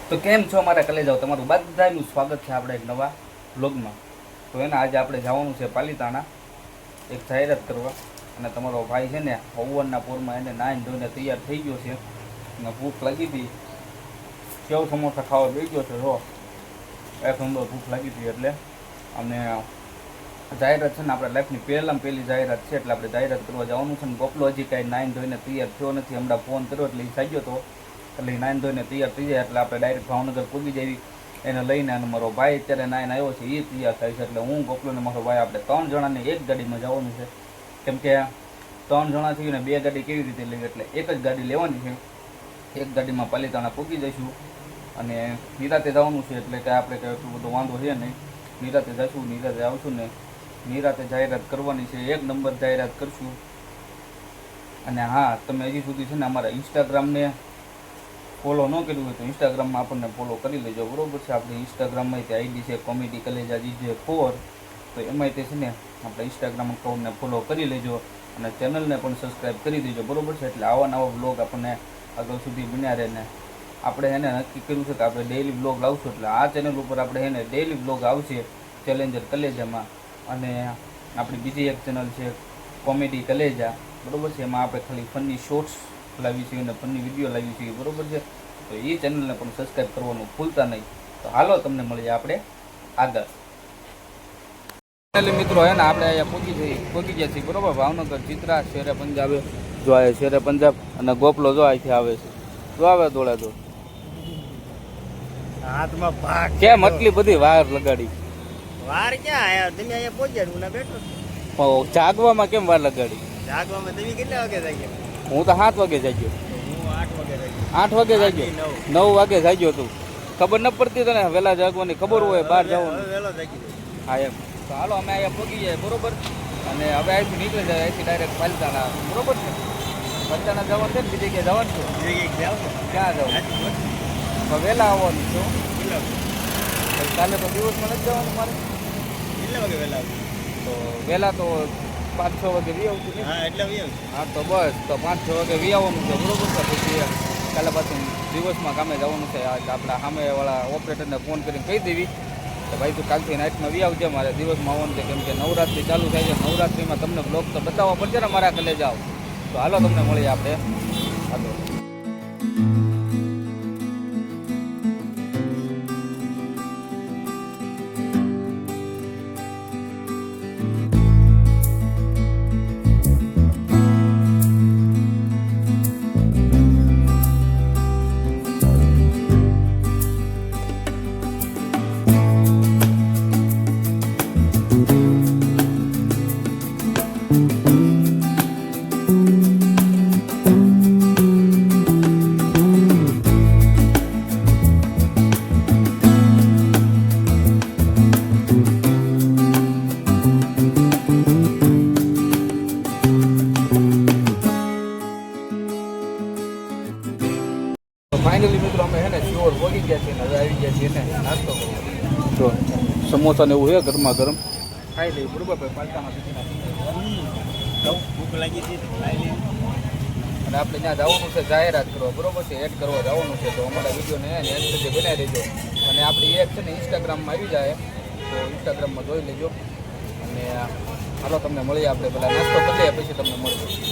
તો કેમ છો મારા કલેજાઓ, તમારું બધાનું સ્વાગત છે આપણે એક નવા વ્લોગમાં. તો એને આજે આપણે જવાનું છે પાલીતાણા એક જાહેરાત કરવા. અને તમારો ભાઈ છે ને ઓવનના પોરમાં એને નાઈને ધોઈને તૈયાર થઈ ગયો છે અને ભૂખ લાગી હતી. સેવ સમોસા ખાવા બેસી ગયો છે. જો એક નંબર ભૂખ લાગી હતી એટલે. અને જાહેરાત છે ને આપણે લાઈફની પહેલી જાહેરાત છે એટલે આપણે જાહેરાત કરવા જવાનું છે ને. ગોપલો હજી કાંઈ નાઈને ધોઈને તૈયાર થયો નથી. હમણાં ફોન કર્યો એટલે એ થઈ ગયો હતો. એટલે નાઈને ધોઈને તૈયાર થઈ જાય એટલે આપણે ડાયરેક્ટ ભાવનગર પૂગી જઈએ એને લઈને. અને મારો ભાઈ અત્યારે નાઈને આવ્યો છે, એ તૈયાર થાય છે. એટલે હું ગોપલો ને મારો ભાઈ આપણે 3 જણાને એક ગાડીમાં જવાનું છે. કેમ કે 3 જણા થયું ને 2 ગાડી કેવી રીતે લેવી, એટલે એક જ ગાડી લેવાની છે. એક ગાડીમાં પાલીતાણા પૂગી જઈશું અને નિરાતે જવાનું છે. એટલે કે આપણે કંઈ એટલું બધો વાંધો છે નહીં. નિરાતે જઈશું, નિરાતે આવશું ને નિરાતે જાહેરાત કરવાની છે. 1 નંબર જાહેરાત કરશું. અને હા, તમે હજી સુધી છે ને અમારા ઇન્સ્ટાગ્રામને ફોલો ન કર્યું હોય તો ઇન્સ્ટાગ્રામમાં આપણને ફોલો કરી લેજો, બરાબર છે. આપણે ઇન્સ્ટાગ્રામમાં તે આઈડી છે કોમેડી કલેજા DJ4. તો એમાંય તે છે ને આપણે ઇન્સ્ટાગ્રામ અકાઉન્ટને ફોલો કરી લેજો અને ચેનલને પણ સબસ્ક્રાઈબ કરી દેજો, બરાબર છે. એટલે આવા નવા બ્લોગ આપણને આગળ સુધી બન્યા રહે. ને આપણે એને નક્કી કર્યું છે કે આપણે ડેઈલી બ્લોગ લાવશું. એટલે આ ચેનલ ઉપર આપણે એને ડેઈલી બ્લોગ આવશે ચેલેન્જર કલેજામાં. અને આપણી બીજી એક ચેનલ છે કોમેડી કલેજા, બરાબર છે. એમાં આપણે ખાલી ફની શોર્ટ્સ લાવી છીએ અને ફની વિડીયો લાવી છીએ, બરાબર છે. તો એ ચેનલને પણ સબસ્ક્રાઈબ કરવાનું ભૂલતા નહીં. તો હાલો તમને મળીએ આપણે આગળ. મિત્રો હે ને આપણે અહીંયા પહોંચી ગયા છીએ, બરાબર. ભાવનગર ચિત્રા શેરે પંજાબ જો આવે, શેરે પંજાબ. અને ગોપલો જો અહીંથી આવે છે, જો આવે દોડે તો હાથમાં ભાગ કેમ આટલી બધી વાર લગાડી? વાર ક્યાં આયા તમે અહીંયા પહોંચ્યા હું ના બેઠો જાગવામાં કેમ વાર લગાડી? જાગવામાં તમે કેટલા વાગે જાગ્યા? હું તો 7 વાગે જાગ્યો. હું 8 વાગે જાગ્યો. 8 વાગે જાગ્યો? 9 વાગે જાગ્યો તું? ખબર ન પડતી તને વહેલા જાગવાની? ખબર હોય બહાર જવાનું? વહેલો જાગી ગયો. હા એમ. તો હાલો અમે અહીંયા પહોંચી જાય, બરોબર. અને હવે અહીંથી નીકળી જાય, અહીંથી ડાયરેક્ટ પાલીતાણા, બરોબર છે. પાલીતાણા જવાનું છે ને, બીજી જગ્યાએ જવાનું છે. ક્યાં જવાનું? તો વહેલા આવવાનું છે. કાલે તો દિવસમાં નથી જવાનું મારે. કેટલા વાગે વહેલા તો વહેલા તો 5-6 વાગે વી આવતું ને. હા એટલે હા તો બસ, તો 5-6 વાગે વી આવવાનું છે, બરોબર છે. પછી કાલે પાછું દિવસમાં કામે જવાનું છે. આપણા સામેવાળા ઓપરેટરને ફોન કરીને કહી દેવી કે ભાઈ તું કાલથી નાઇટમાં વી આવજે, મારે દિવસમાં આવવાનું છે. કેમ કે નવરાત્રિ ચાલુ થાય છે. નવરાત્રિમાં તમને બ્લોગ તો બતાવવા પડશે ને મારા કલેજા. તો હાલો તમને મળીએ આપણે આગળ. ફાઇનલી મિત્રો અમે છે ને શ્યોર પહોંચી ગયા છીએ ને હવે આવી ગયા છીએ ને નાસ્તો કરવા. જો સમોસા ને એવું છે ગરમા ગરમ ખાઈ લઈએ, બરોબર. પાલતામાં ભૂખ લાગી હતી ખાઈ લઈ. અને આપણે ત્યાં જવાનું છે જાહેરાત કરવા, બરોબર છે. એડ કરવા જવાનું છે. તો અમારા વિડીયોને એડ સુધી બનાવી દેજો. અને આપણી એક છે ને ઇન્સ્ટાગ્રામમાં આવી જાય તો ઇન્સ્ટાગ્રામમાં જોઈ લેજો. અને હાલો તમને મળીએ, આપણે પેલા નાસ્તો કરી લઈએ પછી તમને મળીએ.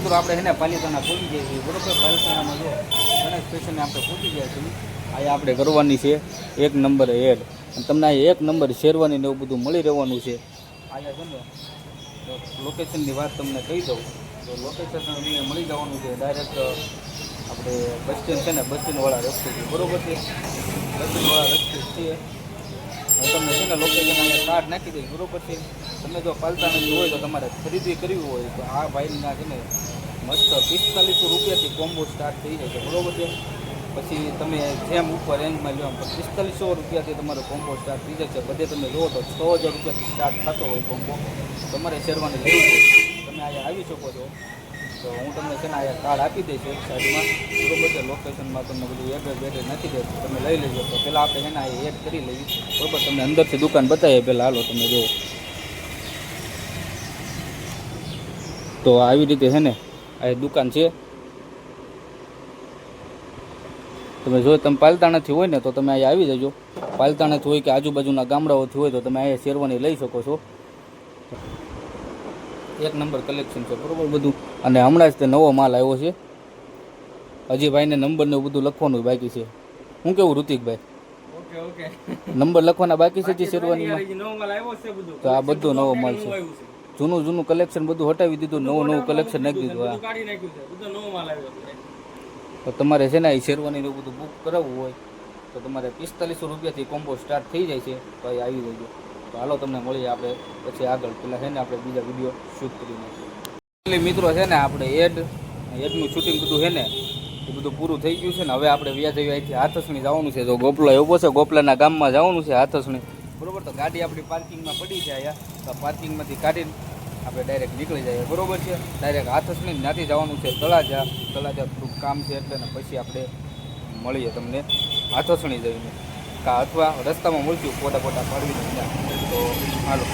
મિત્રો આપણે છે ને પાલિતાણા પહોંચી ગયા છીએ બરોબર. પાલિતાણામાં જો ગણેશ સ્ટેશને આપણે પહોંચી ગયા છીએ. અહીંયા આપણે કરવાની છે 1 નંબર એડ. અને તમને અહીંયા 1 નંબર શેરવાની ને એવું બધું મળી રહેવાનું છે. અહીંયા છે ને લોકેશનની વાત તમને કહી દઉં તો લોકેશન મળી જવાનું છે ડાયરેક્ટ આપણે બસ સ્ટેન્ડ છે ને બસ સ્ટેન્ડવાળા રસ્તે બરોબર છે. બસ સ્ટેન્ડવાળા રસ્તે છે. હું તમને છે ને લોકેશન અહીંયા કાર્ડ નાખી દઈશ બરોબર છે. તમે જો પાલિતાણાની હોય તો તમારે ખરીદી કરવી હોય તો આ ભાઈના છે ને મસ્ત 4500 રૂપિયાથી કોમ્બો સ્ટાર્ટ થઈ જાય છે બરોબર છે. પછી તમે જેમ ઉપર રેન્જમાં લો 4500 રૂપિયાથી તમારો કોમ્બો સ્ટાર્ટ થઈ જાય છે. બધે તમે જુઓ તો 6000 રૂપિયાથી સ્ટાર્ટ થતો હોય કોમ્બો. તમારે શેરવાની લેવી હોય તમે અહીંયા આવી શકો છો. તો હું તમને છે ને અહીંયા કાર્ડ આપી દઈશ એક સાઈડમાં બરોબર છે. લોકેશનમાં તમને બધું એડ્રેસ નાખી દઈશ તમે લઈ લેજો. તો પહેલાં આપણે છે ને અહીંયા એડ કરી લઈએ બરોબર. તમને અંદરથી દુકાન બતાવીએ પહેલાં હાલો તમે જુઓ. તો આવી રીતે છે ને આ દુકાન છે. તમે જો તમે પાલિતાણાથી હોય ને તો તમે અહીંયા આવી જજો. પાલિતાણાથી હોય કે આજુબાજુના ગામડાઓથી હોય તો તમે અહીંયા શેરવાની લઈ શકો છો. 1 નંબર કલેક્શન છે બરોબર બધું. અને હમણાં જ તે નવો માલ આવ્યો છે. હજી ભાઈને નંબર ને બધું લખવાનું બાકી છે. શું કેવું ઋતિકભાઈ? ઓકે નંબર લખવાના બાકી છે જે શેરવાનીમાં? નવો માલ આવ્યો છે બધું. તો આ બધું નવો માલ છે. જૂનું કલેક્શન બધું હટાવી દીધું, નવું કલેક્શન નાખી દીધું. હા કાઢી નાખ્યું છે બધું નવો માલ આવ્યો છે. તો તમારે છે ને એ શેરવાનીનું બધું બુક કરાવવું હોય તો તમારે 4500 રૂપિયાથી કોમ્બો સ્ટાર્ટ થઈ જાય છે. તો અહીં આવી જજો. તો હાલો તમને મળીએ આપણે પછી આગળ. પહેલાં છે ને આપણે બીજા વિડીયો શૂટ કરી નાખીએ. એટલે મિત્રો છે ને આપણે એડનું શૂટિંગ બધું છે ને એ બધું પૂરું થઈ ગયું છે ને. હવે આપણે વ્યાજ અહીંથી હાથસણી જવાનું છે. તો ગોપલો એવો છે, ગોપલાના ગામમાં જવાનું છે હાથસણી બરોબર. તો ગાડી આપણી પાર્કિંગમાં પડી છે અહીંયા. તો પાર્કિંગમાંથી કાઢીને આપણે ડાયરેક્ટ નીકળી જઈએ બરોબર છે. ડાયરેક્ટ હાથસણી ત્યાંથી જવાનું છે તળાજા થોડુંક કામ છે એટલે ને પછી આપણે મળીએ તમને હાથસણી જઈને અથવા રસ્તામાં મળશું ફોટા પાડવીને ત્યાં. તો હાલો.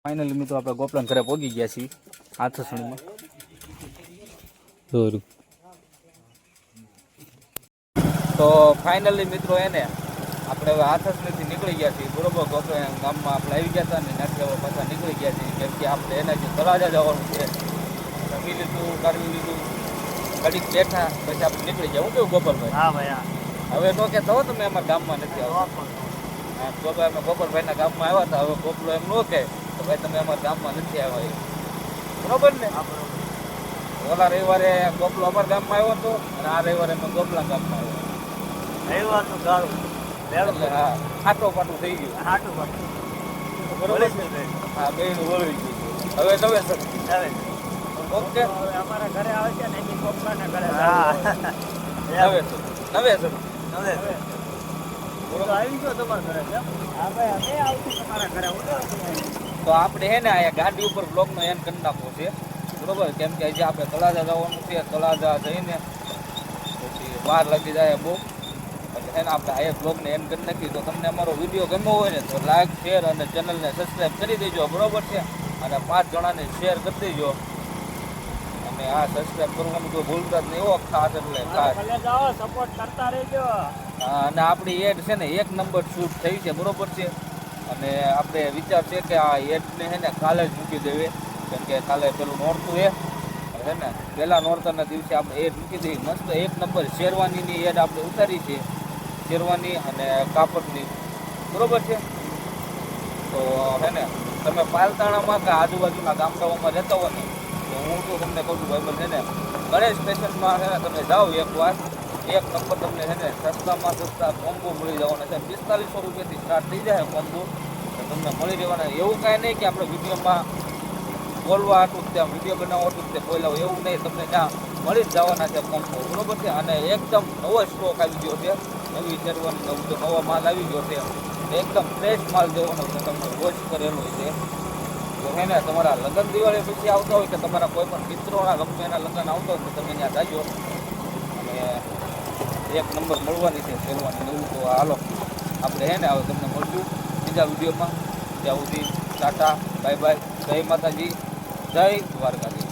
ફાઇનલી મિત્રો આપણે ગોપલાન ઘરે પહોંચી ગયા છીએ હાથસણીમાં. દોરું તો ફાઇનલી મિત્રો એને આપણે હવે હાથસણીથી નીકળી ગયા છીએ બરોબર. ગોપલા ગામમાં આપણે આવી ગયા હતા ને ત્યાંથી હવે પાછા નીકળી ગયા છીએ કેમ કે આપણે એનાથી તળાજા જવાનું છે. જમી લીધું, કાઢવી લીધું, ઘડીક બેઠા પછી આપણે નીકળી ગયા. હું કેવું ગોપાલભાઈ? હા ભાઈ હા. હવે તો કે તો તમે અમારા ગામમાં નથી આવતા. તો અમે ગોપાલભાઈના ગામમાં આવ્યા હતા. હવે ગોપલો એમ ન કહે તો ભાઈ તમે અમારા ગામમાં નથી આવ્યા બરોબર ને. ઓલા રવિવારે ગોપલો અમારા ગામમાં આવ્યો હતો અને આ રવિવારે અમે ગોપલા ગામમાં આવ્યો. રવિવાર તો ગાળું એટલે હા ખાટો પાટું થઈ ગયું. હાટું પાટું. બરોબર છે હા બેનું વળી ગયું હવે નવેસર ઓકે અમારા ઘરે આવે છે ને એની પપ્પાના ઘરે નવેસર આવી ગયો તમારા ઘરે હા ભાઈ અમે આવશું તમારા ઘરે તો આપણે હે ને અહીંયા ગાડી ઉપર બ્લોકનો એન્ડ કરી નાખવો છે બરોબર કેમ કે હજી આપણે તળાજા જવાનું છે તળાજા જઈને પછી વાર લાગી જાય બહુ એટલે હે ને આપણે આ બ્લોગને એન્ડ કરી નાખીએ તો તમને અમારો વિડીયો ગમ્યો હોય ને તો લાઈક શેર અને ચેનલને સબસ્ક્રાઈબ કરી દેજો બરોબર છે અને 5 જણાને શેર કરી દેજો અને આ સબસ્ક્રાઈબ કરવાનું તો ભૂલતા જ નહીં એવો ખાસ એટલે ખાસ ભલે જાઓ સપોર્ટ કરતા રહેજો હા, અને આપણી એડ છે ને 1 નંબર શૂટ થઈ છે બરોબર છે અને આપણે વિચાર છે કે આ એડને છે ને કાલે જ મૂકી દેવી કેમ કે કાલે પેલું નોરતું છે ને પહેલા નોરતાના દિવસે આપણે એડ મૂકી દેવી મસ્ત 1 નંબર શેરવાનીની એડ આપણે ઉતારી છે શેરવાની અને કાપડની બરોબર છે તો હે ને તમે પાલતાણામાં કે આજુબાજુના ગામડાઓમાં રહેતા હોય ને તો હું તો તમને કહું છું ભાઈ છે ને ગણેશ સ્ટેશનમાં છે ને તમે જાઓ એકવાર 1 નંબર તમને છે ને સસ્તામાં સસ્તા કોમ્બો મળી જવાના છે 4500 રૂપિયાથી સ્ટાર્ટ થઈ જાય કોમ્બો તો તમને મળી રહેવાના એવું કાંઈ નહીં કે આપણે વિડીયોમાં બોલવા હતું ત્યાં વિડીયો બનાવવા હતું તે બોલાવો એવું નહીં તમને ત્યાં મળી જ જવાના છે કોમ્બો બરોબર છે અને એકદમ નવો સ્ટોક આવી ગયો છે નવી શેરવાની નવો માલ આવી ગયો છે એકદમ ફ્રેશ માલ દેવાનો છે તમને વોચ કરેલો છે તો હે ને તમારા લગ્ન દિવાળી પછી આવતા હોય કે તમારા કોઈ પણ મિત્રોના ગમે એના લગ્ન આવતા હોય તો તમે ત્યાં જાજો અને 1 નંબર મળવાની છે શેરવાની એવું તો હાલો આપણે હે ને હવે તમને મળશું બીજા વિડીયોમાં ત્યાં સુધી ટાટા બાય બાય જય માતાજી જય દ્વારકાજી